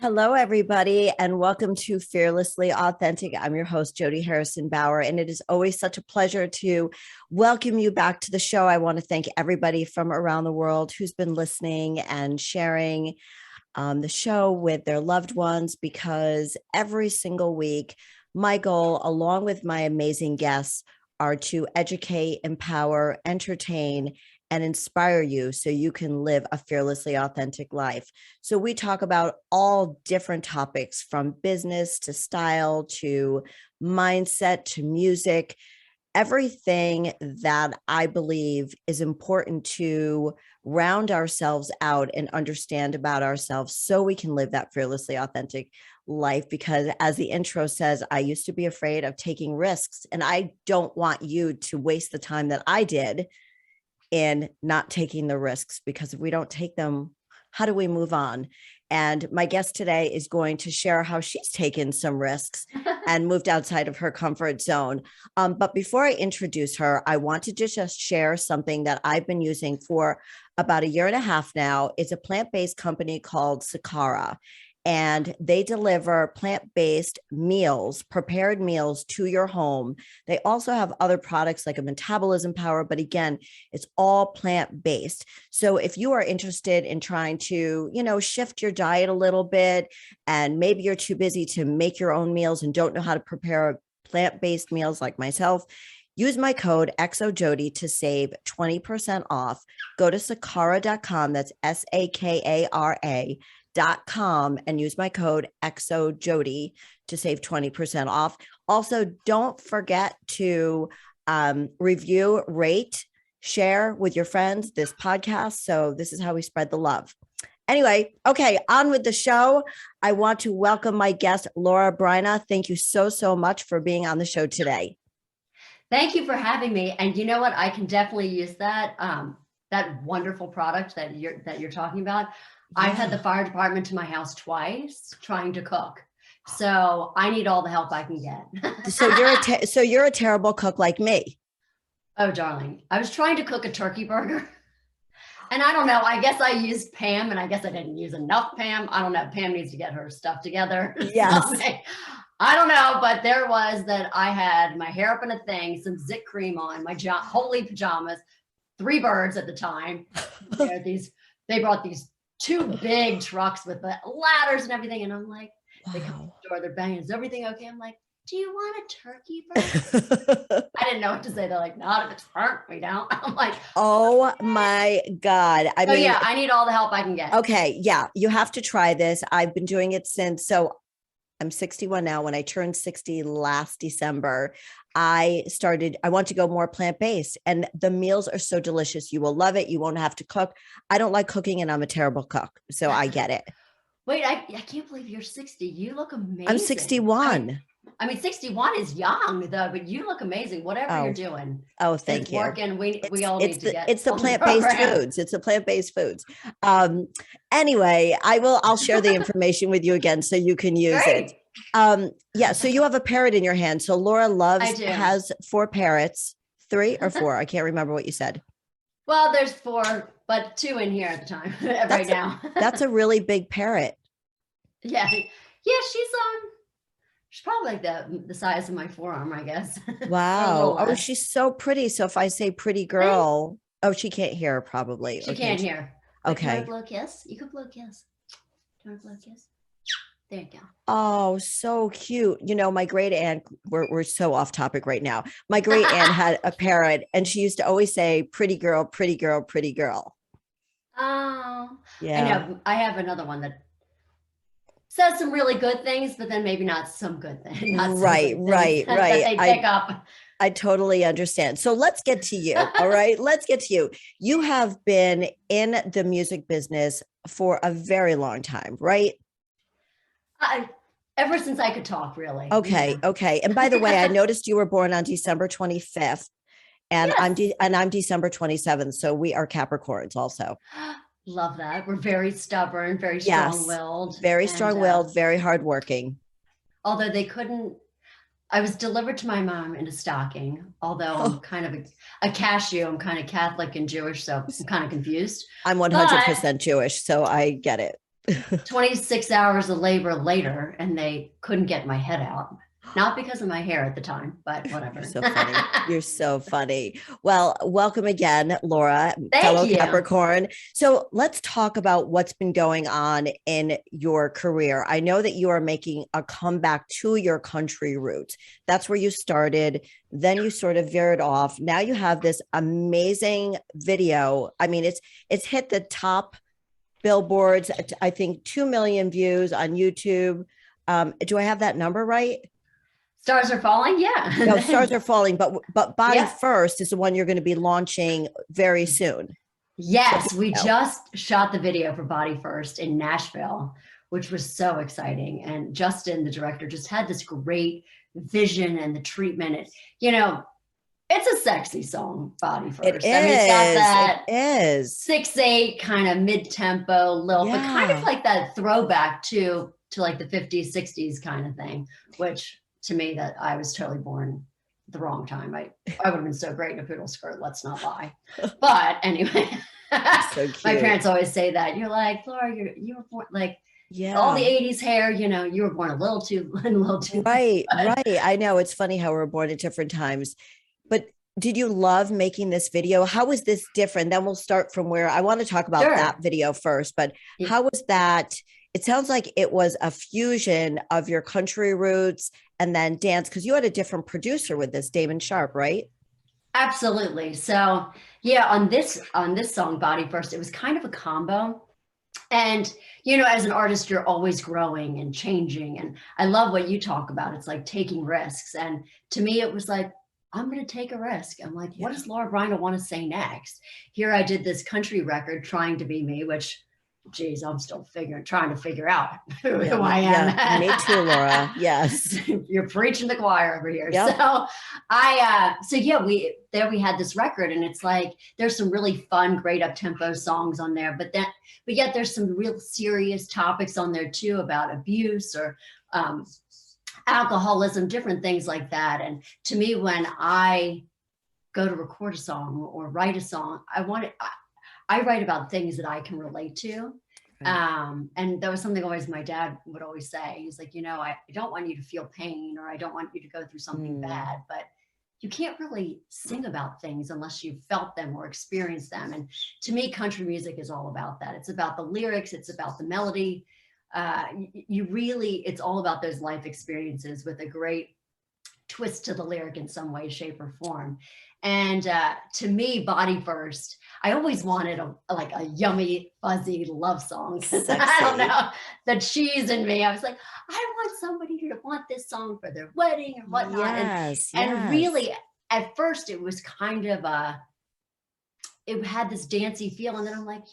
Hello, everybody, and welcome to Fearlessly Authentic. I'm your host, Jody Harrison Bauer, and it is always such a pleasure to welcome you back to the show. I want to thank everybody from around the world who's been listening and sharing the show with their loved ones, because every single week, my goal, along with my amazing guests, are to educate, empower, entertain, and inspire you so you can live a fearlessly authentic life. So we talk about all different topics, from business to style to mindset to music, everything that I believe is important to round ourselves out and understand about ourselves so we can live that fearlessly authentic life. Because as the intro says, I used to be afraid of taking risks, and I don't want you to waste the time that I did in not taking the risks, because if we don't take them, how do we move on? And my guest today is going to share how she's taken some risks and moved outside of her comfort zone. But before I introduce her, I wanted to just share something that I've been using for about a year and a half now. It's a plant-based company called Sakara, and they deliver plant-based meals, prepared meals to your home. They also have other products like a metabolism power, but again, it's all plant-based. So if you are interested in trying to, shift your diet a little bit, and maybe you're too busy to make your own meals and don't know how to prepare plant-based meals like myself, use my code XOJODY to save 20% off. Go to sakara.com. That's SAKARA.com and use my code XOJODY to save 20% off. Also, don't forget to review, rate, share with your friends this podcast. So this is how we spread the love. Anyway, okay, on with the show. I want to welcome my guest, Laura Bryna. Thank you so much for being on the show today. Thank you for having me. And you know what? I can definitely use that that wonderful product that you're talking about. Yeah. I've had the fire department to my house twice trying to cook. So I need all the help I can get. So you're a terrible cook like me. Oh, darling. I was trying to cook a turkey burger. And I don't know, I guess I used Pam, and I guess I didn't use enough Pam. I don't know. Pam needs to get her stuff together. Yes. I don't know, but there was that I had my hair up in a thing, some zit cream on, my holy pajamas, 3 birds at the time. They brought these 2 big trucks with the ladders and everything. And I'm like, wow. They come to the door, they're banging, is everything okay? I'm like, do you want a turkey burger? I didn't know what to say. They're like, not if it's burnt, we don't. I'm like, oh my God. I mean, yeah, I need all the help I can get. Okay. Yeah. You have to try this. I've been doing it so I'm 61 now. When I turned 60 last December, I want to go more plant-based, and the meals are so delicious. You will love it. You won't have to cook. I don't like cooking, and I'm a terrible cook, so I get it. Wait, I can't believe you're 60. You look amazing. I'm 61. I mean, 61 is young though, but you look amazing. Whatever you're doing. Oh, thank you. Working. We all need to get. It's the plant-based foods. It's the plant-based foods. Anyway, I'll share the information with you again so you can use it. Yeah. So you have a parrot in your hand. So Laura has 4 parrots, 3 or 4. I can't remember what you said. Well, there's 4, but 2 in here at the time right now. That's a really big parrot. Yeah. She's probably like the size of my forearm, I guess. Wow. Oh, she's so pretty. So if I say pretty girl, she can't hear probably. She can't hear. Okay. Do you want to blow a kiss? You can blow a kiss. Do you want to blow a kiss? There you go. Oh, so cute. My great aunt, we're so off topic right now. My great aunt had a parrot, and she used to always say, pretty girl, pretty girl, pretty girl. Oh, yeah. I know. I have another one that says some really good things, but then maybe not some good things. Right. That they pick up. I totally understand. So let's get to you. All right. Let's get to you. You have been in the music business for a very long time, right? Ever since I could talk, really. Okay. Yeah. Okay. And by the way, I noticed you were born on December 25th, and yes. I'm December 27th. So we are Capricorns also. Love that. We're very stubborn, very strong-willed. Yes, very strong-willed, very hardworking. Although I was delivered to my mom in a stocking, although I'm kind of a cashew. I'm kind of Catholic and Jewish, so I'm kind of confused. I'm 100% Jewish, so I get it. 26 hours of labor later, and they couldn't get my head out. Not because of my hair at the time, but whatever. You're so funny. You're so funny. Well, welcome again, Laura, Thank fellow you. Capricorn. So let's talk about what's been going on in your career. I know that you are making a comeback to your country roots. That's where you started. Then you sort of veered off. Now you have this amazing video. I mean, it's hit the top billboards. I think 2 million views on YouTube. Do I have that number right? Stars Are Falling, yeah. No, Stars Are Falling, but Body Yeah. First is the one you're going to be launching very soon. Yes, we just shot the video for Body First in Nashville, which was so exciting. And Justin, the director, just had this great vision and the treatment. It's a sexy song, Body First. It is. I mean, it's got that It is 6/8 kind of mid-tempo lilt, but kind of like that throwback to like the 50s, 60s kind of thing, which to me, that I was totally born the wrong time. I would have been so great in a poodle skirt, let's not lie. But anyway, so my parents always say that. You're like, Laura, you were born like all the 80s hair, you were born a little too right. I know, it's funny how we're born at different times. But did you love making this video? How was this different? Then we'll start from where I want to talk about that video first, but how was that? It sounds like it was a fusion of your country roots and then dance, because you had a different producer with this, Damon Sharp, right? Absolutely. So yeah, on this song, Body First, it was kind of a combo. And, as an artist, you're always growing and changing. And I love what you talk about. It's like taking risks. And to me, it was like, I'm going to take a risk. I'm like, what does Laura Bryna want to say next? Here I did this country record, Trying to Be Me, which, geez, I'm still trying to figure out who I am. Yeah, me too, Laura. Yes. You're preaching the choir over here. Yep. So we had this record, and it's like, there's some really fun, great up-tempo songs on there, but yet there's some real serious topics on there too, about abuse or, alcoholism, different things like that. And to me, when I go to record a song or write a song, I write about things that I can relate to. Right. And that was something always my dad would always say. He's like, I don't want you to feel pain, or I don't want you to go through something bad, but you can't really sing about things unless you've felt them or experienced them. And to me, country music is all about that. It's about the lyrics. It's about the melody. It's all about those life experiences with a great twist to the lyric in some way, shape, or form. And to me, Body First, I always wanted a yummy, fuzzy love song. I don't know, the cheese in me. I was like, I want somebody to want this song for their wedding or whatnot. And really, at first, it was kind of it had this dancey feel. And then I'm like,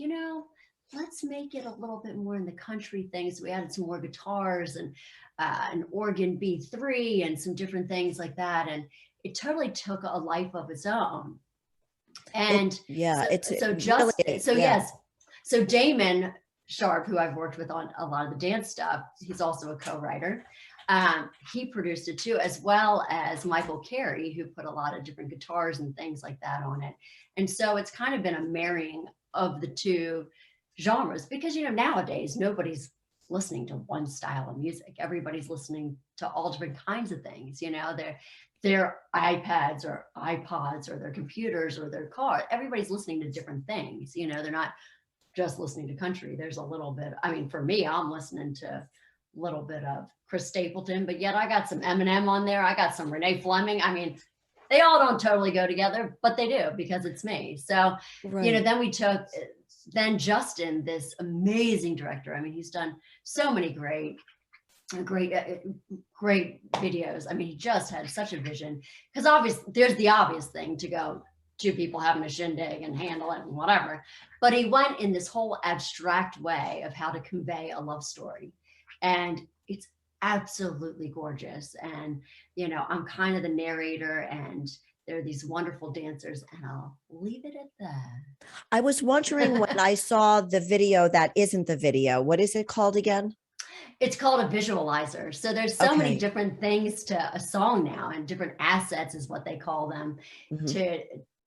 let's make it a little bit more in the country thing. So we added some more guitars and an organ B3 and some different things like that. And it totally took a life of its own. And so Damon Sharp, who I've worked with on a lot of the dance stuff, he's also a co-writer. He produced it too, as well as Michael Carey, who put a lot of different guitars and things like that on it. And so it's kind of been a marrying of the two genres, because nowadays nobody's listening to one style of music. Everybody's listening to all different kinds of things. Their iPads or iPods or their computers or their car. Everybody's listening to different things. They're not just listening to country. There's a little bit. I mean, for me, I'm listening to a little bit of Chris Stapleton, but yet I got some Eminem on there. I got some Renee Fleming. I mean, they all don't totally go together, but they do, because it's me. So, then Justin, this amazing director. I mean, he's done so many great videos. I mean, he just had such a vision, because there's the obvious thing to go, two people having a shindig and handle it and whatever. But he went in this whole abstract way of how to convey a love story. And it's absolutely gorgeous. And, I'm kind of the narrator, and there are these wonderful dancers, and I'll leave it at that. I was wondering when I saw the video that isn't the video, what is it called again? It's called a visualizer. So there's so many different things to a song now, and different assets is what they call them,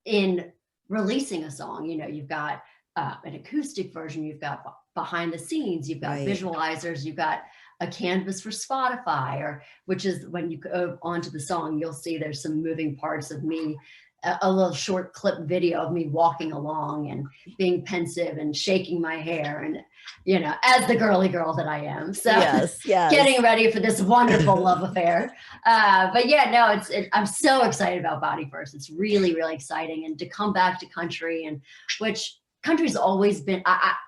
in releasing a song. You've got an acoustic version, you've got behind the scenes, you've got Right. visualizers, you've got a canvas for Spotify, or which is when you go onto the song, you'll see there's some moving parts of me, a little short clip video of me walking along and being pensive and shaking my hair, and as the girly girl that I am. So Yes, yes. getting ready for this wonderful love affair. But yeah, no, I'm so excited about Body First. It's really, really exciting. And to come back to country, and which country's always been,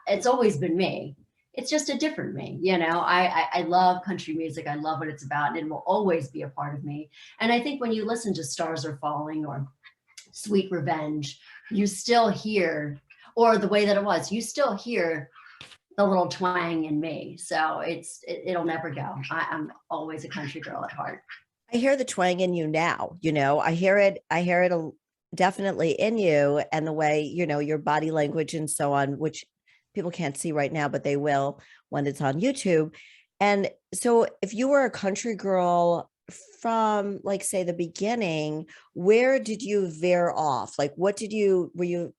it's always been me. It's just a different me. I love country music. I love what it's about, and it will always be a part of me. And I think when you listen to Stars Are Falling or Sweet Revenge, you still hear, or the way that it was, you still hear the little twang in me. So it'll never go. I'm always a country girl at heart. I hear the twang in you now. I hear it definitely in you, and the way, your body language and so on, which people can't see right now, but they will when it's on YouTube. And so if you were a country girl from, like, say, the beginning, where did you veer off? Like, what were you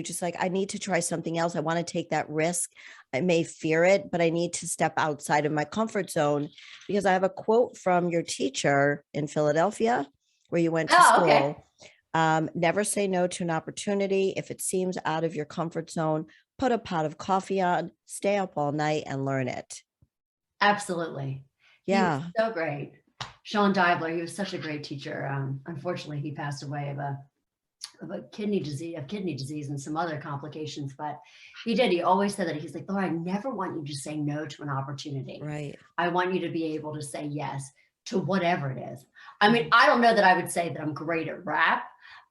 just like, I need to try something else. I want to take that risk. I may fear it, but I need to step outside of my comfort zone, because I have a quote from your teacher in Philadelphia, where you went to school. Okay. Never say no to an opportunity. If it seems out of your comfort zone, put a pot of coffee on, stay up all night and learn it. Absolutely. Yeah. He was so great. Sean Dibler, he was such a great teacher. Unfortunately, he passed away of a kidney disease and some other complications, but he always said that. He's like, Laura, I never want you to say no to an opportunity. Right. I want you to be able to say yes to whatever it is. I mean, I don't know that I would say that I'm great at rap,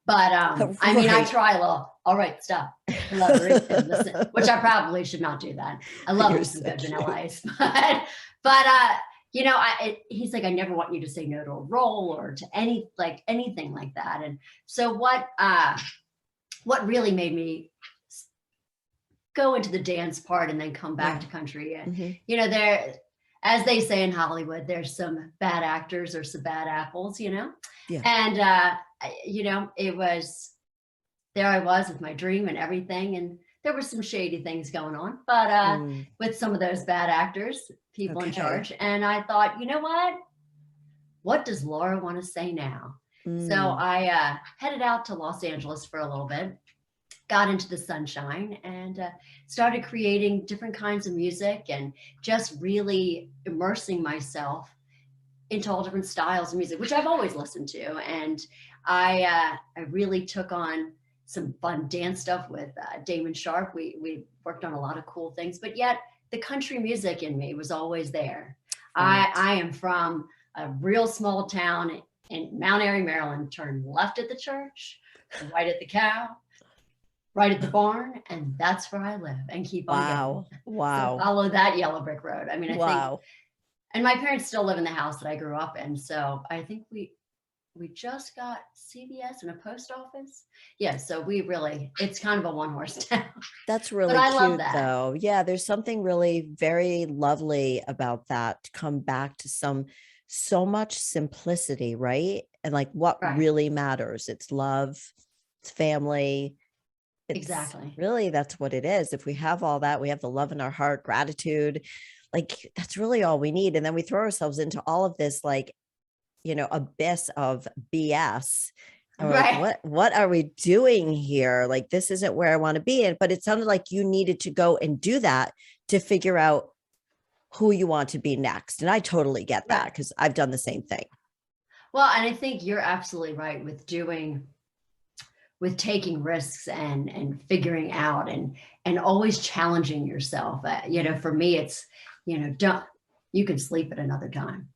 but right. I mean, I try a little. All right, stop. Listen, which I probably should not do that. I love me some good Vanilla Ice, but he's like, I never want you to say no to a role or to anything like that. And so what really made me go into the dance part and then come back to country, and there, as they say in Hollywood, there's some bad actors or some bad apples, and it was, there I was with my dream and everything, and there were some shady things going on, but with some of those bad actors, people in charge. And I thought, you know what does Laura want to say now? So I headed out to Los Angeles for a little bit, got into the sunshine, and started creating different kinds of music, and just really immersing myself into all different styles of music, which I've always listened to. And I really took on some fun dance stuff with Damon Sharp. We worked on a lot of cool things, but yet the country music in me was always there. Right. I am from a real small town in Mount Airy, Maryland. Turn left at the church, right at the cow, right at the barn, and that's where I live, and keep on going. Wow. So follow that yellow brick road. I mean, I think, and my parents still live in the house that I grew up in. So I think we just got CVS and a post office. Yeah. So it's kind of a one-horse town. That's really cute, love that. Though. Yeah. There's something really very lovely about that, to come back to so much simplicity, right? And like what really matters. It's love, it's family. Exactly. Really, that's what it is. If we have all that, we have the love in our heart, gratitude, like that's really all we need. And then we throw ourselves into all of this, like, abyss of BS. Like, what are we doing here? Like, this isn't where I want to be in. But it sounded like you needed to go and do that to figure out who you want to be next. And I totally get that, because I've done the same thing. Well, and I think you're absolutely right with taking risks and figuring out and always challenging yourself. For me, it's, you can sleep at another time.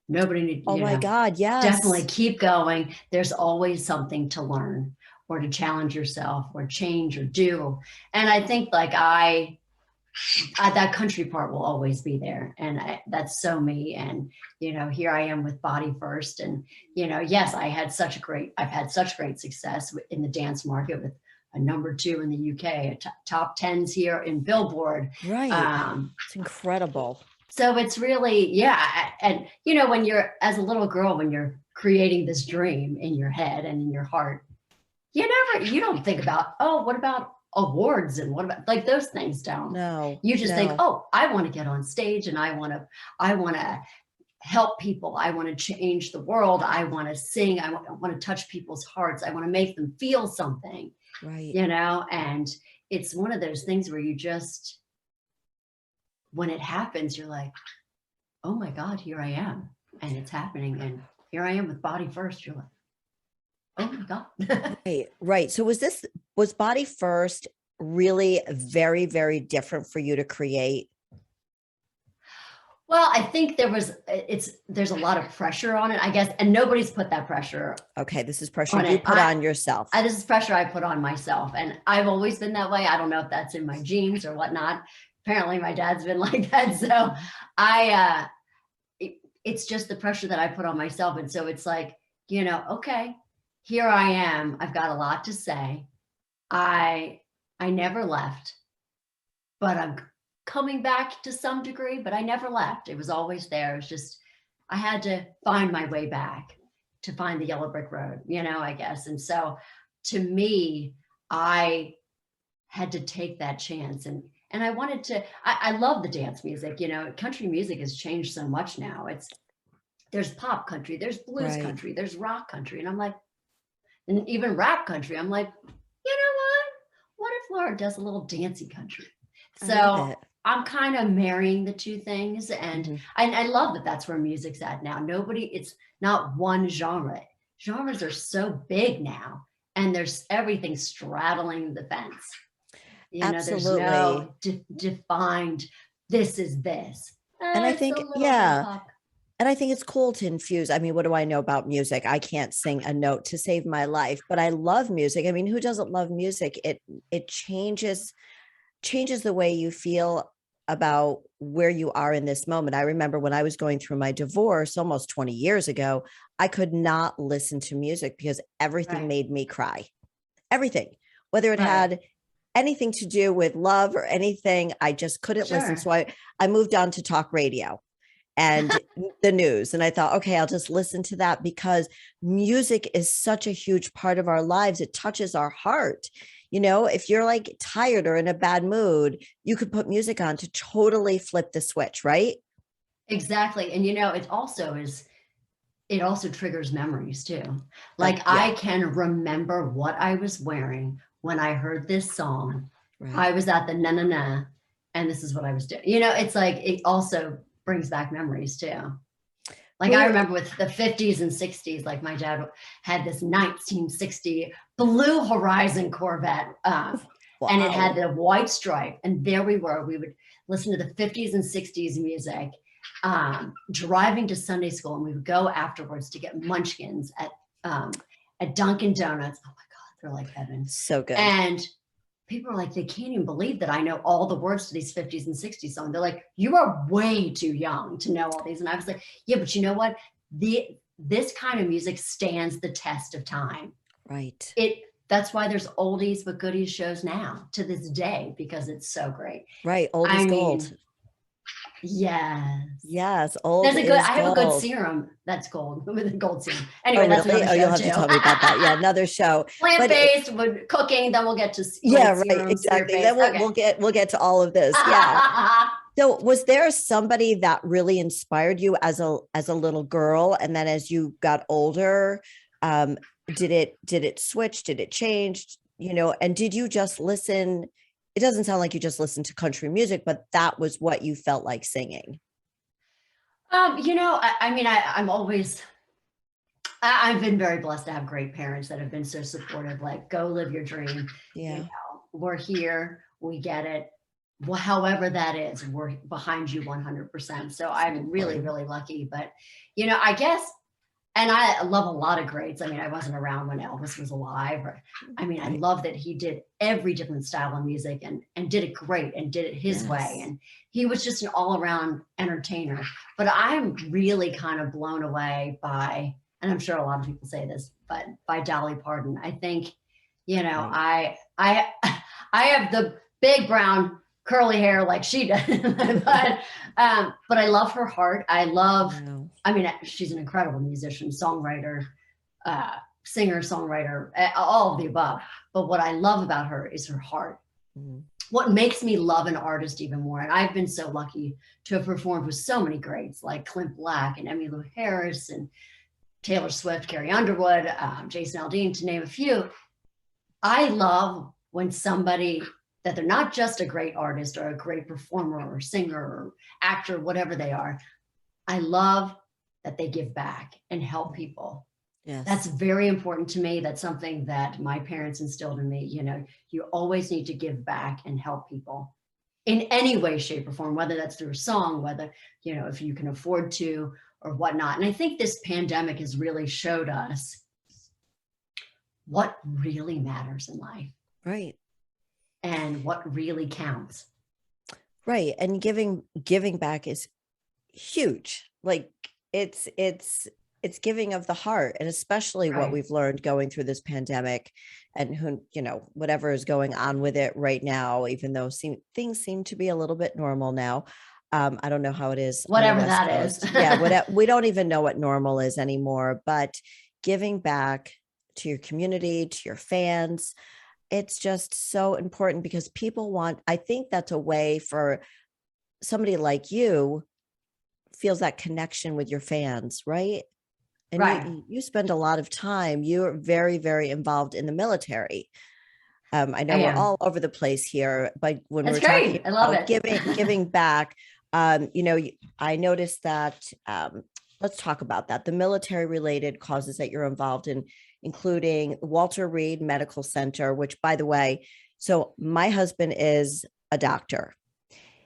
Nobody needs. Oh my God. Yes. Definitely keep going. There's always something to learn or to challenge yourself or change or do. And I think that country part will always be there. And that's so me. And, here I am with Body First. And, yes, I've had such great success in the dance market, with a #2 in the UK, top 10s here in Billboard. Right. It's incredible. So it's really, and when you're, as a little girl, when you're creating this dream in your head and in your heart, you don't think about, what about awards and what about like those things don't. No, You just think, no. oh, I want to get on stage and I want to help people. I want to change the world. I want to sing. I want to touch people's hearts. I want to make them feel something, Right. and it's one of those things where you just, when it happens, you're like, oh my God, here I am. And it's happening. And here I am with Body First. You're like, oh my God. Right. Right. So was Body First really very, very different for you to create? Well, I think there's a lot of pressure on it, I guess. And nobody's put that pressure. Okay. This is pressure On you it. put on yourself. This is pressure I put on myself. And I've always been that way. I don't know if that's in my genes or whatnot. Apparently my dad's been like that. So it's just the pressure that I put on myself. And so it's like, okay, here I am. I've got a lot to say. I never left, but I'm coming back to some degree, but I never left. It was always there. It was just, I had to find my way back to find the yellow brick road, I guess. And so to me, I had to take that chance. And I wanted to, I love the dance music, country music has changed so much now. There's pop country, there's blues country, there's rock country. And I'm like, and even rap country, I'm like, you know what if Laura does a little dancey country? So I'm kind of marrying the two things. And I love that that's where music's at now. It's not one genre. Genres are so big now, and there's everything straddling the fence. Absolutely. There's no defined, this is this. And I think, and I think it's cool to infuse. I mean, what do I know about music? I can't sing a note to save my life, but I love music. I mean, who doesn't love music? It changes the way you feel about where you are in this moment. I remember when I was going through my divorce almost 20 years ago, I could not listen to music because everything made me cry. Everything, whether it had anything to do with love or anything, I just couldn't listen. So I moved on to talk radio and the news. And I thought, okay, I'll just listen to that because music is such a huge part of our lives. It touches our heart. If you're like tired or in a bad mood, you could put music on to totally flip the switch, right? Exactly. And it also triggers memories too. Like I can remember what I was wearing when I heard this song. I was at the na and this is what I was doing. It's like, it also brings back memories too. Like I remember with the 50s and 60s, like my dad had this 1960 Blue Horizon Corvette, and it had the white stripe. And there we were. We would listen to the 50s and 60s music, driving to Sunday school, and we would go afterwards to get munchkins at Dunkin' Donuts. Oh my God, they're like heaven. So good. And people are like, they can't even believe that I know all the words to these 50s and 60s songs. They're like, you are way too young to know all these. And I was like, yeah, but you know what? This kind of music stands the test of time. Right. That's why there's oldies but goodies shows now to this day, because it's so great. Right. Old is gold. Yes. Old is gold. I have a good serum that's gold with a gold serum. Anyway, that's another show. You'll have to tell me about that. Yeah, another show. Plant-based with cooking, then we'll get to exactly. Then we'll get to all of this. Yeah. So was there somebody that really inspired you as a little girl, and then as you got older, did it switch? Did it change? And did you just listen? It doesn't sound like you just listened to country music, but that was what you felt like singing. I've been very blessed to have great parents that have been so supportive, like, go live your dream. Yeah. We're here. We get it. Well, however that is, we're behind you 100%. So I'm really, really lucky, but I guess, and I love a lot of greats. I mean, I wasn't around when Elvis was alive. I love that he did every different style of music and did it great and did it his way. And he was just an all around entertainer. But I'm really kind of blown away by, and I'm sure a lot of people say this, but by Dolly Parton. I think, I have the big brown curly hair like she does, but I love her heart. She's an incredible musician, songwriter, singer, songwriter, all of the above. But what I love about her is her heart. Mhm. what makes me love an artist even more, and I've been so lucky to have performed with so many greats like Clint Black and Emmylou Harris and Taylor Swift, Carrie Underwood, Jason Aldean, to name a few. I love when somebody that they're not just a great artist or a great performer or singer or actor, whatever they are. I love that they give back and help people. That's Yes. very important to me. That's something that my parents instilled in me. You know, you always need to give back and help people in any way, shape, or form, whether that's through a song, whether, you know, if you can afford to or whatnot. And I think this pandemic has really showed us what really matters in life Right. and what really counts. Right. And giving back is huge. Like it's giving of the heart, and especially what Right. we've learned going through this pandemic, and who, whatever is going on with it right now, even though things seem to be a little bit normal now. I don't know how it is on the Whatever West that is. Coast. Yeah, we don't even know what normal is anymore, but giving back to your community, to your fans, it's just so important because I think that's a way for somebody like you feels that connection with your fans, right? And Right. you spend a lot of time. You're very, very involved in the military. I I know we're am. all over the place here, but when That's we're talking great. I love about it. giving back, I noticed that. Let's talk about that. The military related causes that you're involved in, including Walter Reed Medical Center, which, by the way, so my husband is a doctor.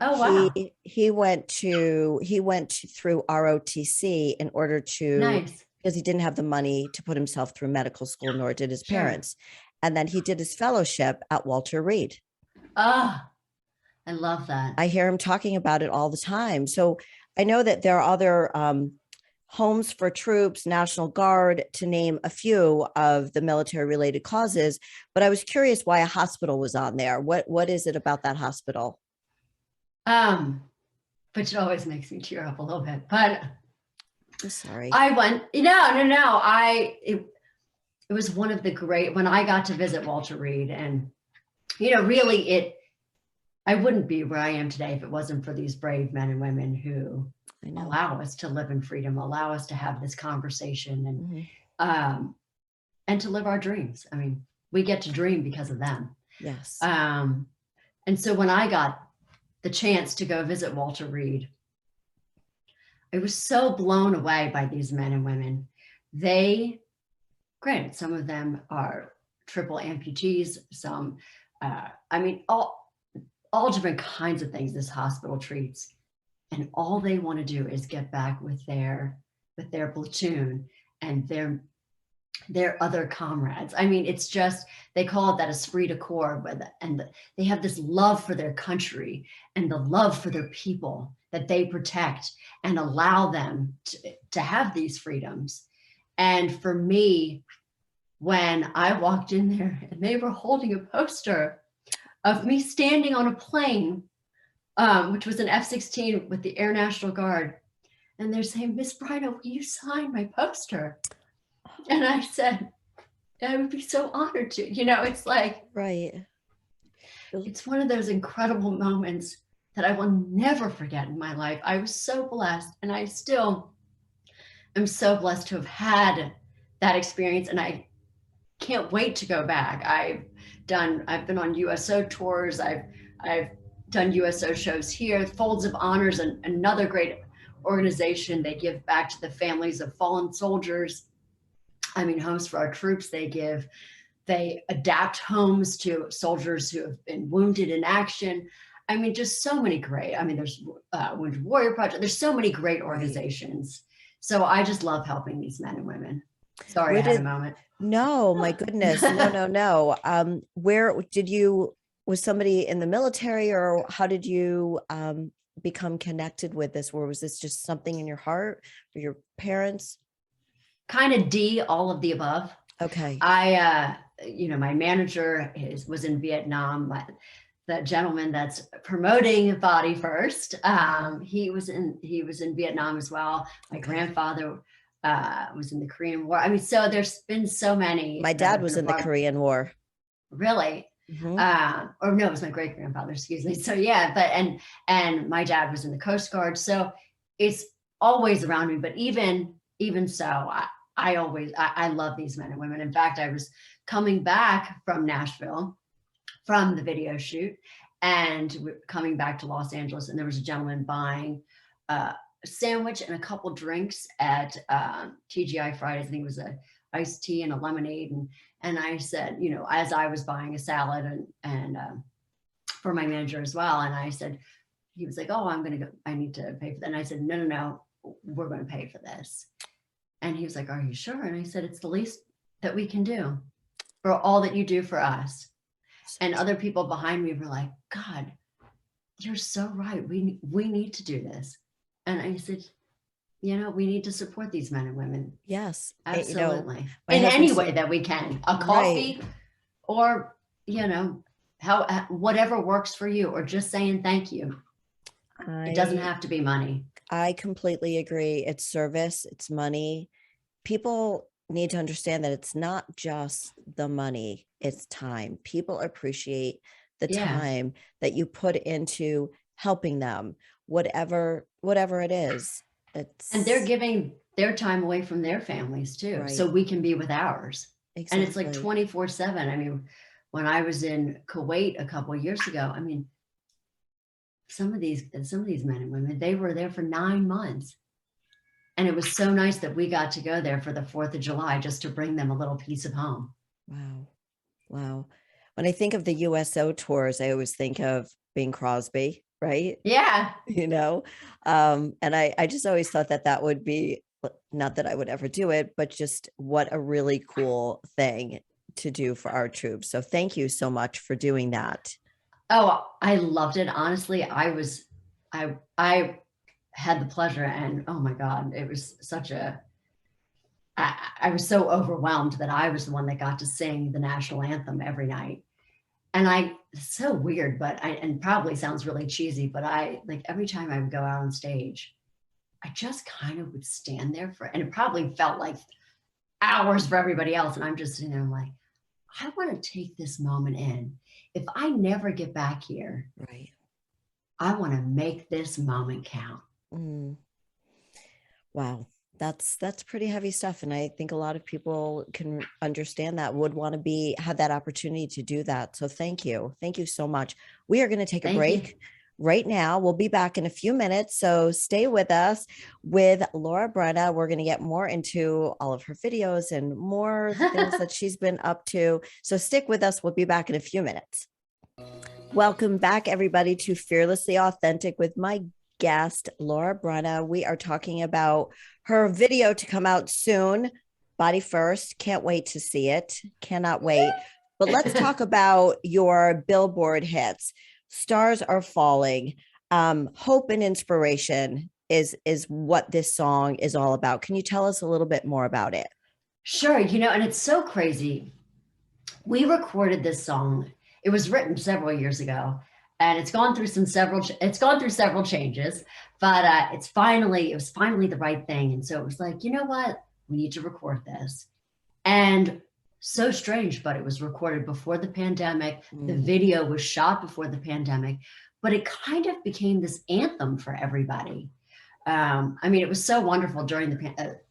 Oh, wow. He went through ROTC in order to, Nice. because he didn't have the money to put himself through medical school, nor did his Sure. parents. And then he did his fellowship at Walter Reed. Oh, I love that. I hear him talking about it all the time. So I know that there are other homes for troops, National Guard, to name a few of the military related causes. But I was curious why a hospital was on there. What is it about that hospital? Um, which always makes me tear up a little bit. But I'm sorry. I went, no. It was one of the great, when I got to visit Walter Reed, and, really I wouldn't be where I am today if it wasn't for these brave men and women who I know. allow us to live in freedom, allow us to have this conversation Mhm. and to live our dreams. I mean, we get to dream because of them. Yes. And so when I got the chance to go visit Walter Reed, I was so blown away by these men and women. Granted, some of them are triple amputees, some, all different kinds of things this hospital treats. And all they want to do is get back with their platoon and their other comrades. I mean, it's just, they call it that esprit de corps, they have this love for their country and the love for their people that they protect and allow them to have these freedoms. And for me, when I walked in there and they were holding a poster of me standing on a plane, which was an F-16 with the Air National Guard, and they're saying, "Miss Bryna, will you sign my poster?" And I said, I would be so honored to. It's like, Right. it's one of those incredible moments that I will never forget in my life. I was so blessed, and I still am so blessed to have had that experience, and I can't wait to go back. I've been on USO tours. I've done USO shows here. Folds of Honors, and another great organization. They give back to the families of fallen soldiers. I mean, Homes for Our Troops. They adapt homes to soldiers who have been wounded in action. I mean, just so many great. I mean, there's Wounded Warrior Project. There's so many great organizations. So I just love helping these men and women. Sorry, I had a moment. No, my goodness. No. Was somebody in the military, or how did you become connected with this? Or was this just something in your heart or your parents? Kind of all of the above. Okay. My manager was in Vietnam. The gentleman that's promoting Body First, he was in Vietnam as well. My grandfather was in the Korean War. I mean, so there's been so many. My dad was in the Korean War. Really? Or no, it was my great grandfather, excuse me. So yeah, but and my dad was in the Coast Guard, so it's always around me. But even so, I love these men and women. In fact, I was coming back from Nashville from the video shoot, and we're coming back to Los Angeles, and there was a gentleman buying a sandwich and a couple drinks at TGI Fridays. I think it was a iced tea and a lemonade, and I said, you know, as I was buying a salad and for my manager as well, and I said, he was like, oh, I'm gonna go, I need to pay for that. And I said, no, we're going to pay for this. And he was like, are you sure? And I said, it's the least that we can do for all that you do for us. And other people behind me were like, God, you're so right. We need to do this. And I said, you know, we need to support these men and women. Yes. Absolutely. In any way that we can. A coffee, right, or, you know, whatever works for you, or just saying thank you. It doesn't have to be money. I completely agree. It's service, it's money. People need to understand that it's not just the money, it's time. People appreciate the time that you put into helping them, whatever it is. And they're giving their time away from their families too, right, so we can be with ours. Exactly. And it's like 24/7. I mean, when I was in Kuwait a couple of years ago, I mean, some of these men and women, they were there for 9 months. And it was so nice that we got to go there for the 4th of July just to bring them a little piece of home. Wow. Wow. When I think of the USO tours, I always think of Bing Crosby, right? Yeah. You know, and I just always thought that would be, not that I would ever do it, but just what a really cool thing to do for our troops. So thank you so much for doing that. Oh, I loved it. Honestly, I had the pleasure, and oh my God, it was such I was so overwhelmed that I was the one that got to sing the national anthem every night. And it's so weird, but and probably sounds really cheesy, but like every time I would go out on stage, I just kind of would stand there and it probably felt like hours for everybody else. And I'm just sitting there, I'm like, I want to take this moment in. If I never get back here, right, I want to make this moment count. Wow. That's pretty heavy stuff. And I think a lot of people can understand that, would want to have that opportunity to do that. So thank you. Thank you so much. We are going to take a break right now. We'll be back in a few minutes. So stay with us with Laura Bryna. We're going to get more into all of her videos and more things that she's been up to. So stick with us. We'll be back in a few minutes. Welcome back, everybody, to Fearlessly Authentic with my guest, Laura Bryna. We are talking about her video to come out soon, Body First. Can't wait to see it. Cannot wait. But let's talk about your Billboard hits. Stars Are Falling. Hope and inspiration is what this song is all about. Can you tell us a little bit more about it? Sure. You know, and it's so crazy. We recorded this song. It was written several years ago, and it's gone through several changes, but it was finally the right thing. And so it was like, you know what? We need to record this. And so strange, but it was recorded before the pandemic. The video was shot before the pandemic, but it kind of became this anthem for everybody. I mean, it was so wonderful during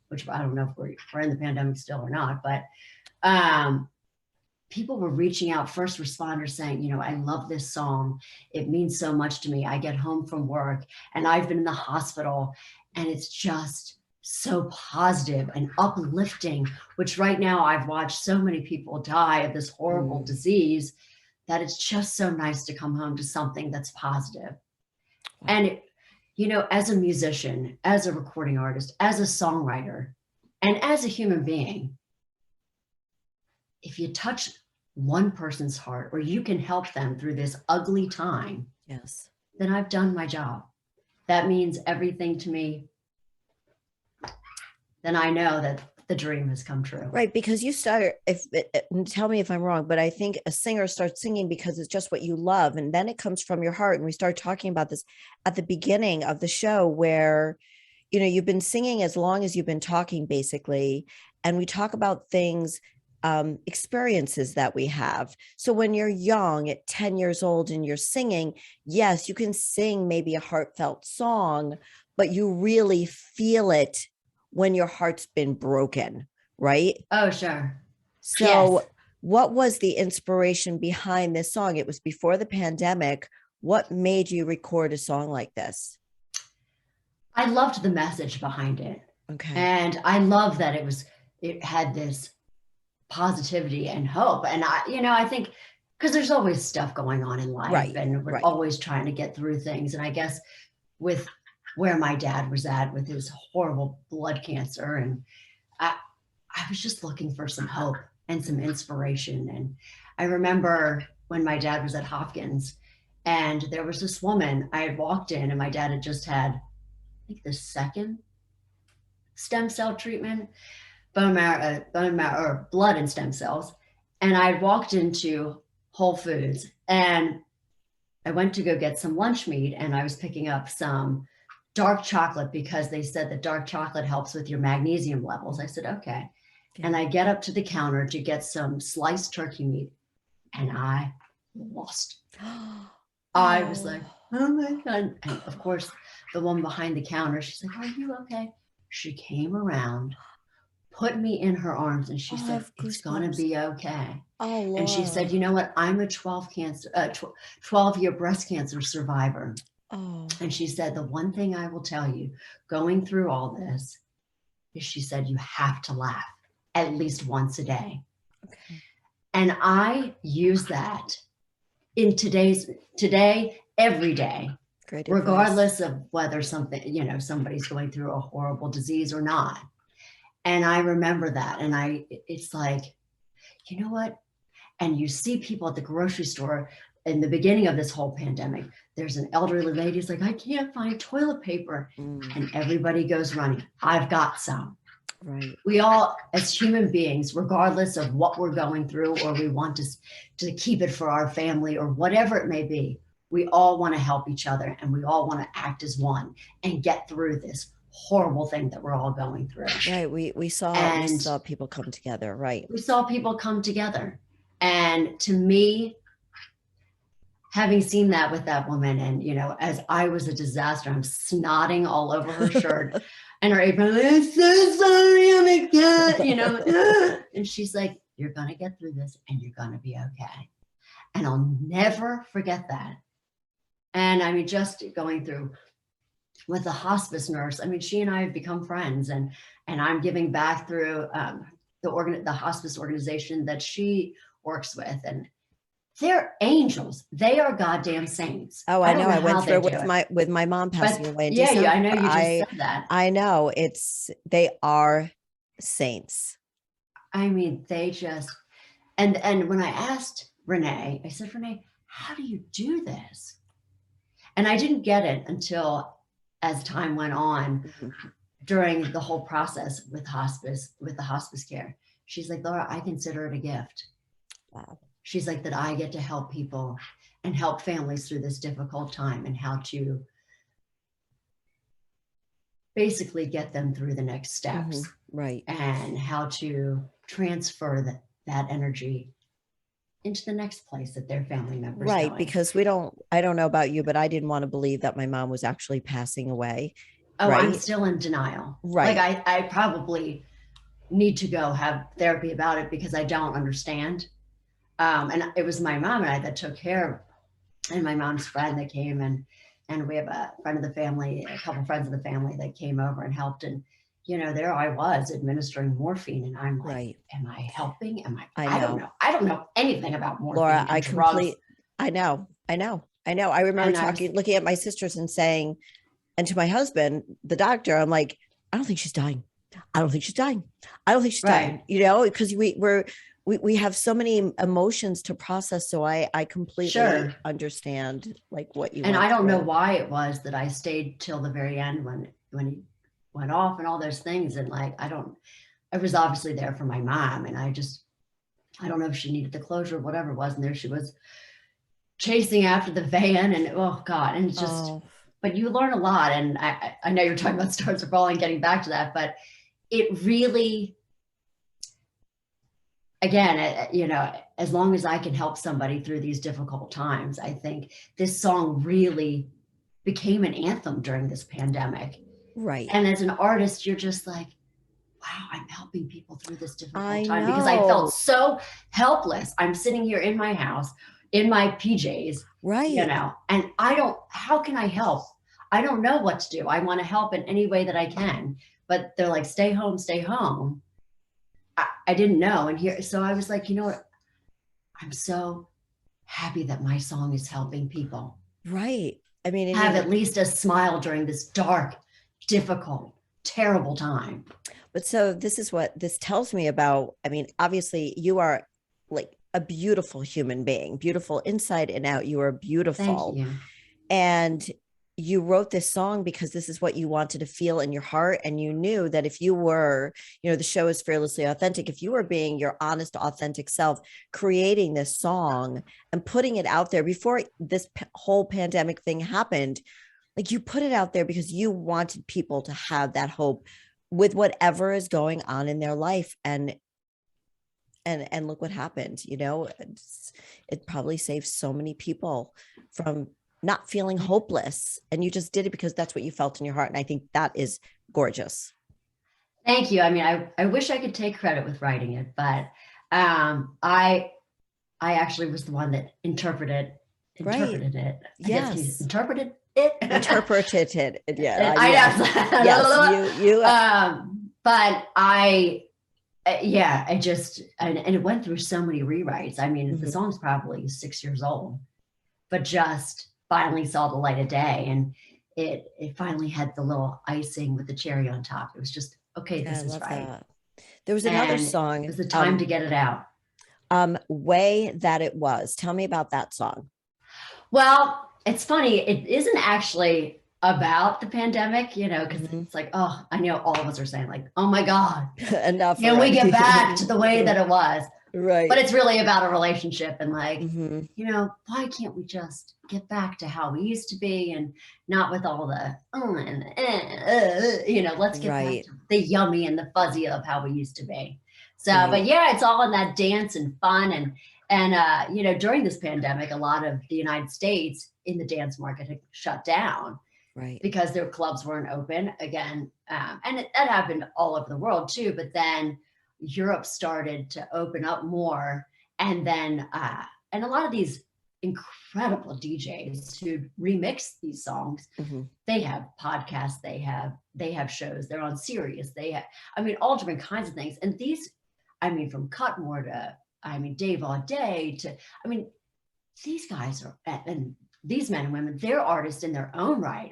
which I don't know if we're in the pandemic still or not, but people were reaching out, first responders saying, you know, I love this song. It means so much to me. I get home from work and I've been in the hospital, and it's just so positive and uplifting, which right now I've watched so many people die of this horrible disease that it's just so nice to come home to something that's positive. And, you know, as a musician, as a recording artist, as a songwriter, and as a human being, if you touch one person's heart, or you can help them through this ugly time, yes, then I've done my job. That means everything to me. Then I know that the dream has come true. Right, because you start, tell me if I'm wrong, but I think a singer starts singing because it's just what you love, and then it comes from your heart. And we start talking about this at the beginning of the show, where, you know, you've been singing as long as you've been talking, basically, and we talk about things experiences that we have. So when you're young at 10 years old and you're singing, yes, you can sing maybe a heartfelt song, but you really feel it when your heart's been broken, right? Oh, sure. So Yes. what was the inspiration behind this song? It was before the pandemic. What made you record a song like this? I loved the message behind it. Okay. And I love that it had this positivity and hope. And I think because there's always stuff going on in life, Right, and we're right. always trying to get through things. And I guess with where my dad was at with his horrible blood cancer, and I was just looking for some hope and some inspiration. And I remember when my dad was at Hopkins, and there was this woman. I had walked in, and my dad had just had, I think, the second stem cell treatment, bone marrow, or blood and stem cells. And I walked into Whole Foods, and I went to go get some lunch meat, and I was picking up some dark chocolate because they said that dark chocolate helps with your magnesium levels. I said, okay. And I get up to the counter to get some sliced turkey meat, and I lost. I was like, oh my God. And of course, the one behind the counter, she's like, are you okay? She came around, put me in her arms, and she said, it's going to be okay. Oh, Laura. And she said, you know what? I'm a 12-year breast cancer survivor. Oh. And she said, the one thing I will tell you going through all this is, she said, you have to laugh at least once a day. Okay. And I use that in today, every day, Great regardless of whether somebody's going through a horrible disease or not. And I remember that. And it's like, you know what? And you see people at the grocery store in the beginning of this whole pandemic, there's an elderly lady who's like, I can't find toilet paper. And everybody goes running. I've got some. Right. We all, as human beings, regardless of what we're going through, or we want to keep it for our family or whatever it may be, we all want to help each other, and we all want to act as one and get through this horrible thing that we're all going through. Right. We saw people come together. Right. We saw people come together. And to me, having seen that with that woman, and, as I was a disaster, I'm snotting all over her shirt and her apron, I'm so sorry, I'm a cat, and she's like, you're going to get through this, and you're going to be okay. And I'll never forget that. And I mean, just going through with the hospice nurse, I mean, she and I have become friends, and I'm giving back through the hospice organization that she works with, and they're angels. They are goddamn saints. Oh, I know. I went through it with my mom passing away in December. Yeah, I know you just said that. I know. They are saints. I mean, they just, and when I asked Renee, I said, Renee, how do you do this? And I didn't get it until as time went on during the whole process with the hospice care. She's like, Laura, I consider it a gift. Wow. She's like, that I get to help people and help families through this difficult time, and how to basically get them through the next steps. Right. And how to transfer that energy into the next place that their family members right going. Because I don't know about you, but I didn't want to believe that my mom was actually passing away. Oh, right? I'm still in denial. Right. Like I probably need to go have therapy about it, because I don't understand. And it was my mom and I that took care of, and my mom's friend that came, and we have a friend of the family, a couple friends of the family that came over and helped. And, there I was administering morphine, and I'm like, right. Am I helping? I don't know. I don't know anything about morphine. Laura, drugs. I know. I remember looking at my sisters and saying, and to my husband, the doctor, I'm like, I don't think she's dying. I don't think she's dying. I don't think she's dying, because we have so many emotions to process. So I completely understand like what you, and I don't know why it was that I stayed till the very end when he went off and all those things. And like, I was obviously there for my mom, and I don't know if she needed the closure or whatever it was. And there she was chasing after the van, and oh God. And it's just, but you learn a lot. And I know you're talking about Stars Are Falling, getting back to that, but it really, again, as long as I can help somebody through these difficult times, I think this song really became an anthem during this pandemic. Right. And as an artist, you're just like, wow, I'm helping people through this I difficult time because I felt know. so helpless. I'm sitting here in my house in my PJs, Right. and how can I help? I don't know what to do. I want to help in any way that I can, but they're like, stay home, stay home. I didn't know. So I was like, you know what? I'm so happy that my song is helping people Right. I mean, and have at least a smile during this dark, difficult, terrible time. but so this is what this tells me about. I mean, obviously, you are like a beautiful human being, beautiful inside and out. You are Thank beautiful. you. And you wrote this song because this is what you wanted to feel in your heart. And you knew that if you were, the show is fearlessly authentic. If you were being your honest, authentic self, creating this song and putting it out there before this whole pandemic thing happened, like you put it out there because you wanted people to have that hope with whatever is going on in their life. And look what happened. It probably saved so many people from not feeling hopeless, and you just did it because that's what you felt in your heart. And I think that is gorgeous. Thank you. I mean, I wish I could take credit with writing it, but I actually was the one that interpreted Right. it. I Yes. interpreted it. Interpreted it. Yeah. I Yes. Yes. You but yeah, I just, and it went through so many rewrites. I mean, the song's probably 6 years old, but just finally saw the light of day, and it finally had the little icing with the cherry on top. It was just, okay, this is right. That. There was another song. It was the time to get it out. Way That It Was. Tell me about that song. Well, it's funny. It isn't actually about the pandemic, because it's like, oh, I know all of us are saying like, oh my God, enough. Can we get back to the way that it was? Right. But it's really about a relationship and like, why can't we just get back to how we used to be and not with all the, let's get back to the yummy and the fuzzy of how we used to be. So, but yeah, it's all in that dance and fun. And during this pandemic, a lot of the United States in the dance market had shut down. Right. Because their clubs weren't open again. And that happened all over the world too. But then Europe started to open up more. And then, and a lot of these incredible DJs who remix these songs, they have podcasts, they have shows, they're on Sirius, all different kinds of things. And these, from Cutmore to, Dave Auday to, these guys are, and these men and women, they're artists in their own right.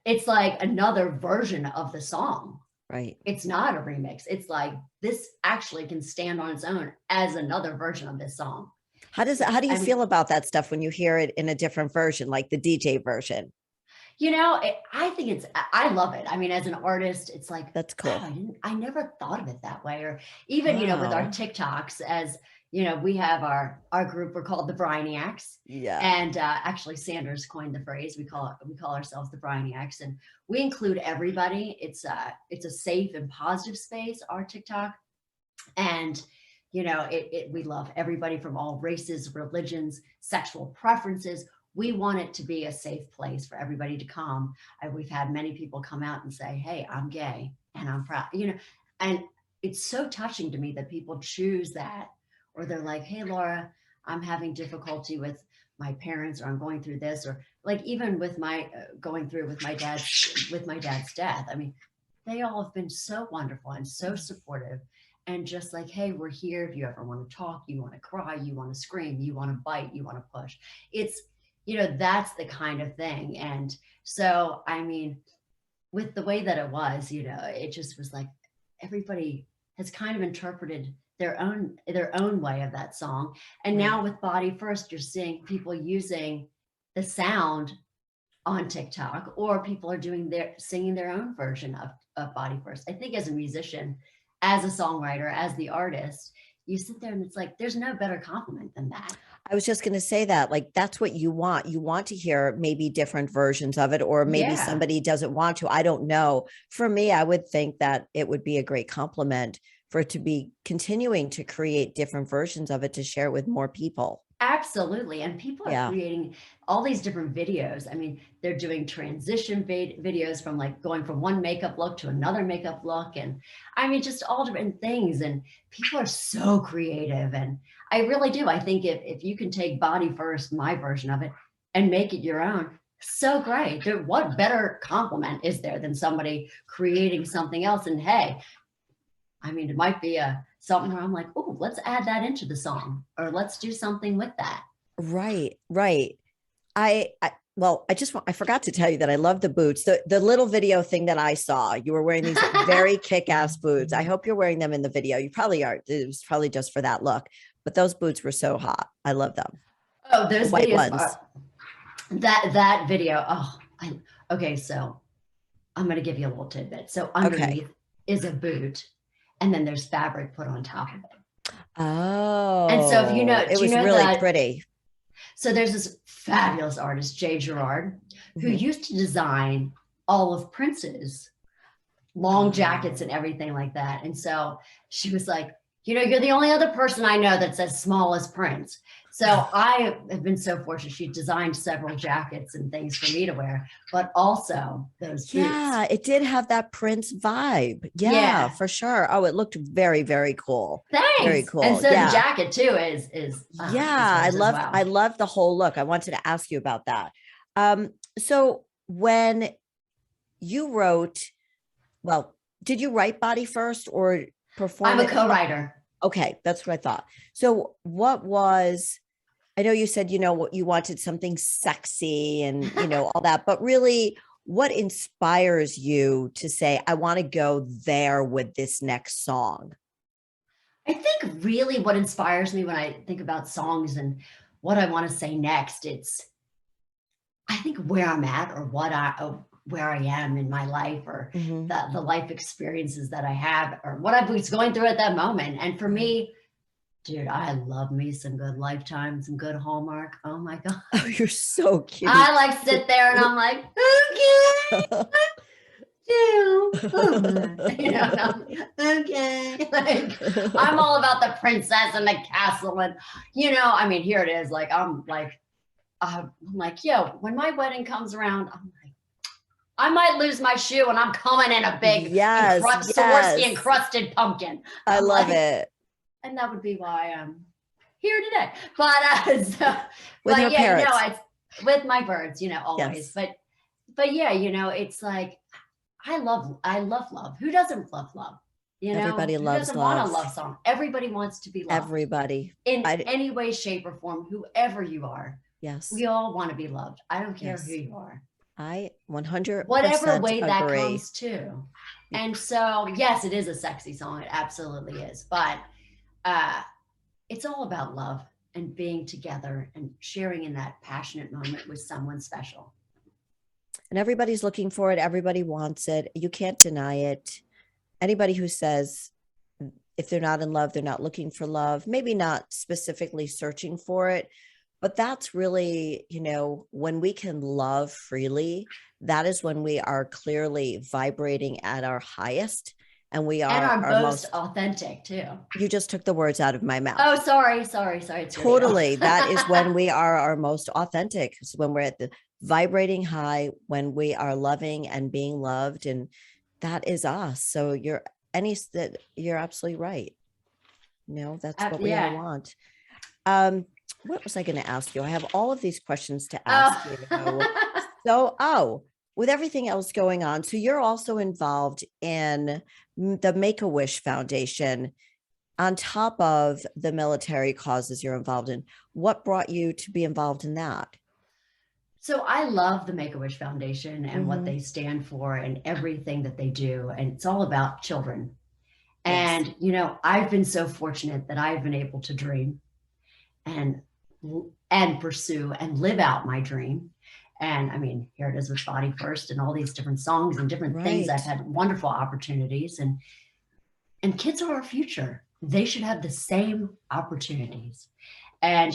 It's like another version of the song. Right. It's not a remix. It's like this actually can stand on its own as another version of this song. How do you feel about that stuff when you hear it in a different version, like the DJ version? I think I love it. As an artist, it's like, that's cool. Oh, I never thought of it that way. Or even, with our TikToks, as we have our group, we're called the Brainiacs. Yeah. And actually Sanders coined the phrase. We call ourselves the Brainiacs, and we include everybody. It's a safe and positive space, our TikTok. And we love everybody from all races, religions, sexual preferences. We want it to be a safe place for everybody to come. We've had many people come out and say, hey, I'm gay and I'm proud, and it's so touching to me that people choose that. Or they're like, hey, Laura, I'm having difficulty with my parents, or I'm going through this, or like even with my going through with my dad's death. They all have been so wonderful and so supportive, and just like, hey, we're here. If you ever want to talk, you want to cry, you want to scream, you want to bite, you want to push. It's, that's the kind of thing. And so, with the way that it was, it just was like everybody has kind of interpreted their own way of that song. And now with Body First, you're seeing people using the sound on TikTok, or people are singing their own version of Body First. I think as a musician, as a songwriter, as the artist, you sit there and it's like, there's no better compliment than that. I was just going to say that, like, that's what you want. You want to hear maybe different versions of it, or maybe somebody doesn't want to. I don't know. For me, I would think that it would be a great compliment for it to be continuing to create different versions of it to share with more people. Absolutely. And people are creating all these different videos. I mean, they're doing transition videos from like going from one makeup look to another makeup look. And I mean, just all different things. And people are so creative. And I really do. I think if you can take Body First, my version of it, and make it your own, so great. What better compliment is there than somebody creating something else? And hey, I mean, it might be something where I'm like, oh, let's add that into the song, or let's do something with that. Right, right. I forgot to tell you that I love the boots. The little video thing that I saw, you were wearing these very kick-ass boots. I hope you're wearing them in the video. You probably are. It was probably just for that look, but those boots were so hot. I love them. Oh, those white videos ones. That video. Oh, okay. So I'm going to give you a little tidbit. So underneath is a boot, and then there's fabric put on top of it. Oh, and so if you know, it was really pretty. So there's this fabulous artist, Jay Gerard, who used to design all of Prince's long jackets and everything like that. And so she was like, you're the only other person I know that's as small as Prince. So I have been so fortunate. She designed several jackets and things for me to wear, but also those boots. Yeah, it did have that Prince vibe. Yeah, for sure. Oh, it looked very, very cool. Thanks. Very cool. And so the jacket too is I love the whole look. I wanted to ask you about that. So when you wrote, did you write Body First or perform? I'm a co-writer. Okay, that's what I thought. So I know you said, what you wanted something sexy and, all that, but really what inspires you to say, I want to go there with this next song? I think really what inspires me when I think about songs and what I want to say next, I think where I'm at or where I am in my life or the life experiences that I have or what I was going through at that moment. And for me, dude, I love me some good Lifetime, some good Hallmark. Oh my God. Oh, you're so cute. I like sit there and I'm like, okay. Okay. Like, I'm all about the princess and the castle. And, I mean, here it is. Like, I'm like, when my wedding comes around, I'm like, I might lose my shoe and I'm coming in a big Swarovski encrusted pumpkin. I love it. And that would be why I'm here today. But it's with my birds, always. Yes. But yeah, it's like I love love. Who doesn't love love? Everybody loves love. Who doesn't want a love song? Everybody wants to be loved. Everybody. In any way, shape, or form, whoever you are. Yes. We all want to be loved. I don't care who you are. I 100% whatever way agree. That comes to. And so, yes, it is a sexy song. It absolutely is. But it's all about love and being together and sharing in that passionate moment with someone special. And everybody's looking for it. Everybody wants it. You can't deny it. Anybody who says if they're not in love, they're not looking for love, maybe not specifically searching for it, but that's really, when we can love freely, that is when we are clearly vibrating at our highest. And we are our most authentic too. You just took the words out of my mouth. Oh, sorry. Totally. That is when we are our most authentic. It's when we're at the vibrating high, when we are loving and being loved. And that is us. So you're absolutely right. That's what we all want. What was I going to ask you? I have all of these questions to ask you. So, with everything else going on, so you're also involved in the Make-A-Wish Foundation on top of the military causes you're involved in. What brought you to be involved in that? So I love the Make-A-Wish Foundation and what they stand for and everything that they do. And it's all about children. Yes. And, I've been so fortunate that I've been able to dream and pursue and live out my dream. And I mean, here it is with Body First and all these different songs and different things. I've had wonderful opportunities and kids are our future. They should have the same opportunities. And,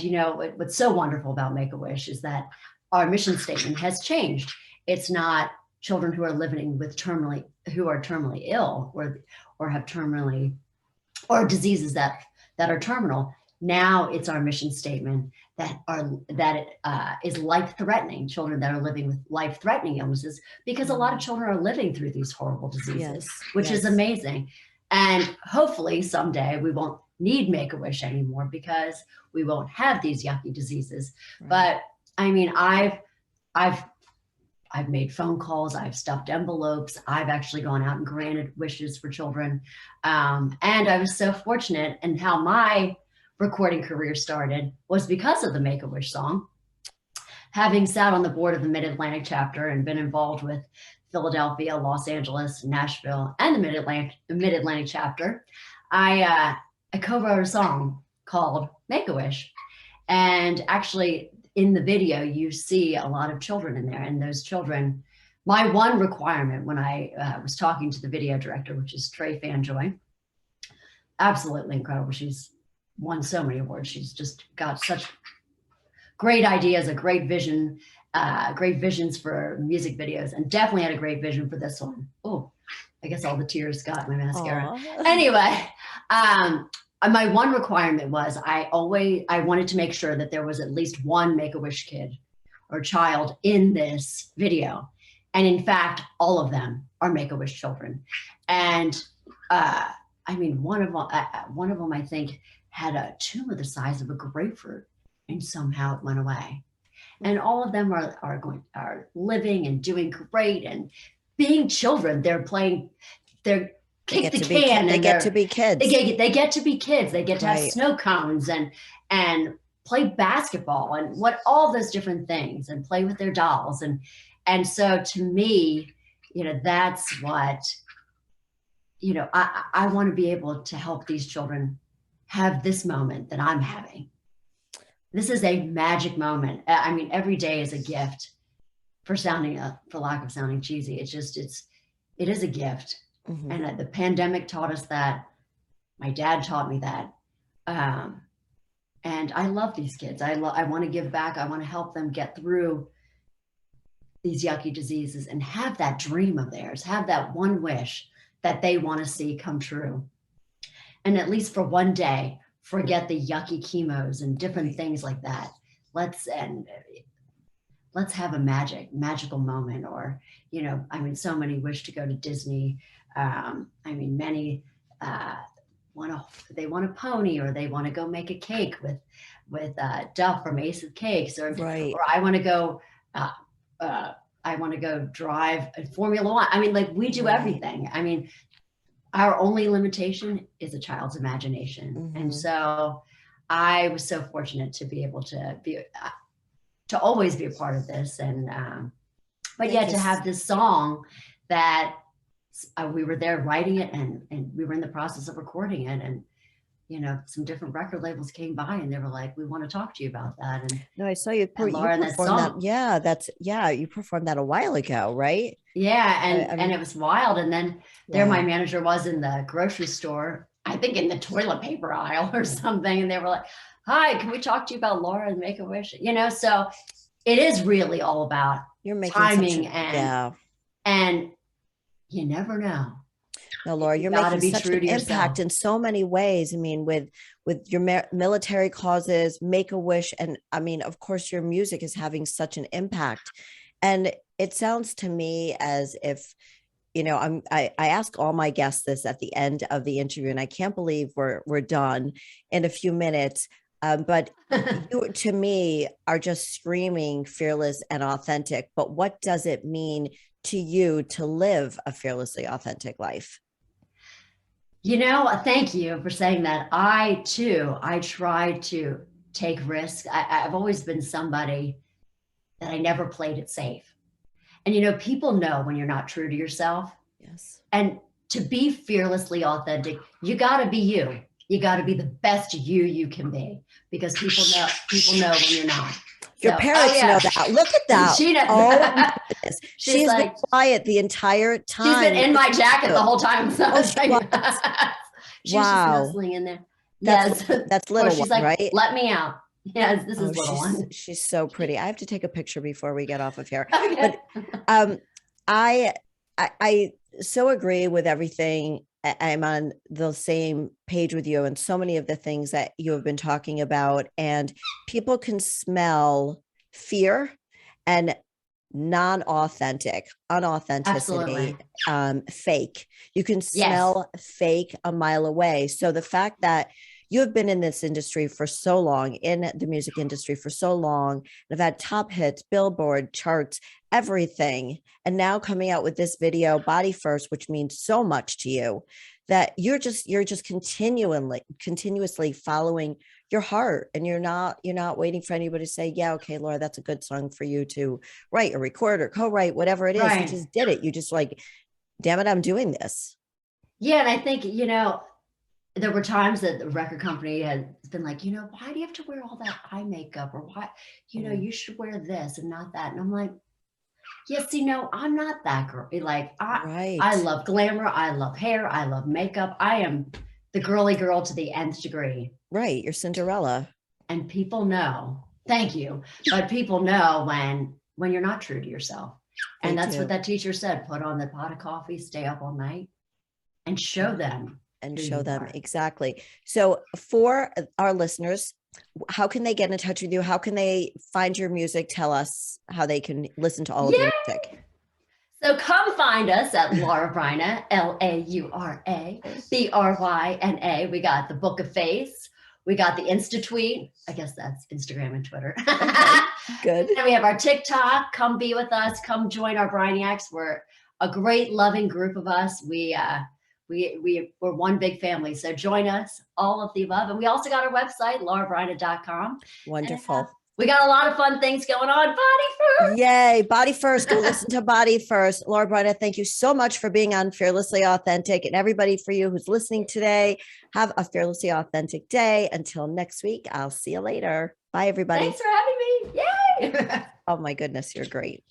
what's so wonderful about Make-A-Wish is that our mission statement has changed. It's not children who are living with terminally ill or have terminally or diseases that are terminal. Now it's our mission statement that is life-threatening, children that are living with life-threatening illnesses, because a lot of children are living through these horrible diseases, which is amazing. And hopefully someday we won't need Make-A-Wish anymore because we won't have these yucky diseases. But I mean, I've made phone calls, I've stuffed envelopes, I've actually gone out and granted wishes for children. And I was so fortunate, and how my recording career started was because of the Make-A-Wish song. Having sat on the board of the Mid-Atlantic chapter and been involved with Philadelphia, Los Angeles, Nashville, and the Mid-Atlantic chapter, I co-wrote a song called Make-A-Wish. And actually, in the video, you see a lot of children in there. And those children, my one requirement when I was talking to the video director, which is Trey Fanjoy, absolutely incredible. She's won so many awards. She's just got such great ideas, a great vision, great visions for music videos, and definitely had a great vision for this one. Oh, I guess all the tears got my mascara. Aww. Anyway, my one requirement was I wanted to make sure that there was at least one Make-A-Wish kid or child in this video. And in fact, all of them are Make-A-Wish children. And I mean, one of them, I think, had a tumor the size of a grapefruit, and somehow it went away. And all of them are living and doing great and being children. They're playing, they're kick the can. They get to be kids. They get to be kids. They get to have snow cones and play basketball and all those different things, and play with their dolls. And so to me, you know, that's what, you know, I want to be able to help these children have this moment that I'm having. This is a magic moment. I mean, every day is a gift, for lack of sounding cheesy. It is a gift. Mm-hmm. And the pandemic taught us that. My dad taught me that. And I love these kids. I want to give back. I want to help them get through these yucky diseases and have that dream of theirs, have that one wish that they want to see come true. And at least for one day, forget the yucky chemos and different things like that. Let's have a magical moment. Or, you know, I mean, so many wish to go to Disney. I mean, many they want a pony, or they want to go make a cake with Duff from Ace of Cakes, or I want to go drive a Formula One. I mean, like, we do everything. I mean, our only limitation is a child's imagination. Mm-hmm. And so I was so fortunate to be able to always be a part of this. And, but yet to have this song that we were there writing it, and we were in the process of recording it. And, you know, some different record labels came by and they were like, we want to talk to you about that. And no, I saw you perform that. You performed that a while ago, right? Yeah. And it was wild. And then there my manager was in the grocery store, I think in the toilet paper aisle or something. And they were like, hi, can we talk to you about Laura and Make-A-Wish? You know, so it is really all about timing and you never know. No, Laura, you're making such an impact in so many ways. I mean, with your military causes, Make-A-Wish, and I mean, of course, your music is having such an impact. And it sounds to me as if, you know, I ask all my guests this at the end of the interview, and I can't believe we're done in a few minutes. But you, to me, are just screaming fearless and authentic. But what does it mean to you to live a fearlessly authentic life? You know, thank you for saying that. I try to take risks. I've always been somebody that I never played it safe. And, you know, people know when you're not true to yourself. Yes. And to be fearlessly authentic, you got to be you. You got to be the best you can be, because people know when you're not. Your parents know that. Look at that. She knows. Oh my goodness. She's been quiet the entire time. She's been in my jacket the whole time. So she's just nestling in there. That's little she's one, like, right? Let me out. Yes, this is little one. She's so pretty. I have to take a picture before we get off of here. Okay. But I so agree with everything I'm on the same page with you and so many of the things that you have been talking about. And people can smell fear and non-authentic, unauthenticity, Absolutely. fake. You can Yes. smell fake a mile away. So the fact that you have been in this industry for so long, in the music industry for so long, and have had top hits, Billboard charts, everything, and now coming out with this video, Body First, which means so much to you, that you're just continuously following your heart, and you're not waiting for anybody to say, yeah, okay, Laura, that's a good song for you to write or record or co-write, whatever it is. You Right. just did it. You just like, damn it, I'm doing this. Yeah. And I think, there were times that the record company has been like, why do you have to wear all that eye makeup? Or why, you should wear this and not that. And I'm like, yes, I'm not that girl. Like I Right. love glamour. I love hair. I love makeup. I am the girly girl to the nth degree. Right. You're Cinderella. And people know, thank you, but people know when you're not true to yourself. They And that's what do. that teacher said, put on the pot of coffee, stay up all night and show them And who show you them are. exactly. So for our listeners, how can they get in touch with you? How can they find your music? Tell us how they can listen to all of your Yeah. music. So come find us at Laura Bryna, LauraBryna. We got the Book of Face. We got the Insta tweet. I guess that's Instagram and Twitter. Okay, good. And we have our TikTok. Come be with us. Come join our Brainiacs. We're a great, loving group of us. We're one big family. So join us, all of the above. And we also got our website, laurabryna.com. And Wonderful. we got a lot of fun things going on. Body Yay. Body First. Go first. listen to Body First. Laura Bryna, thank you so much for being on Fearlessly Authentic. And everybody, for you who's listening today, have a fearlessly authentic day. Until next week, I'll see you later. Bye, everybody. Thanks for having me. Yay. Oh my goodness, you're great.